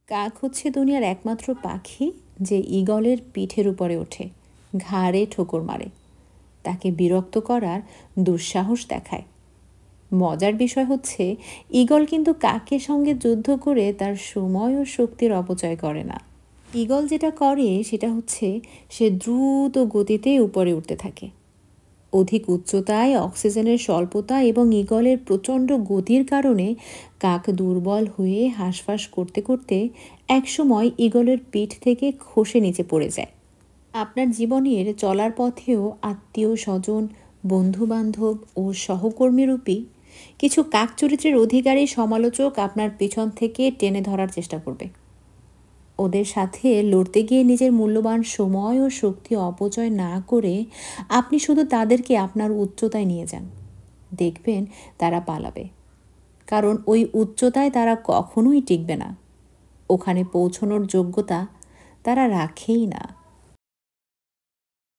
কাক হচ্ছে দুনিয়ার একমাত্র পাখি যে ঈগলের পিঠের উপরে ওঠে, ঘাড়ে ঠোকর মারে, তাকে বিরক্ত করার দুঃসাহস দেখায়। মজার বিষয় হচ্ছে, ঈগল কিন্তু কাকের সঙ্গে যুদ্ধ করে তার সময় ও শক্তির অপচয় করে না। ঈগল যেটা করে সেটা হচ্ছে, সে দ্রুত গতিতে উপরে উঠতে থাকে। অধিক উচ্চতায় অক্সিজেনের স্বল্পতা এবং ঈগলের প্রচণ্ড গতির কারণে কাক দুর্বল হয়ে হাঁসফাঁস করতে করতে একসময় ঈগলের পিঠ থেকে খসে নিচে পড়ে যায়। আপনার জীবনের চলার পথেও আত্মীয় স্বজন, বন্ধুবান্ধব ও সহকর্মীরূপী কিছু কাক চরিত্রের অধিকারী সমালোচক আপনার পেছন থেকে টেনে ধরার চেষ্টা করবে। ওদের সাথে লড়তে গিয়ে নিজের মূল্যবান সময় ও শক্তি অপচয় না করে আপনি শুধু তাদেরকে আপনার উচ্চতায় নিয়ে যান। দেখবেন তারা পালাবে, কারণ ওই উচ্চতায় তারা কখনোই টিকবে না। ওখানে পৌঁছানোর যোগ্যতা তারা রাখেই না।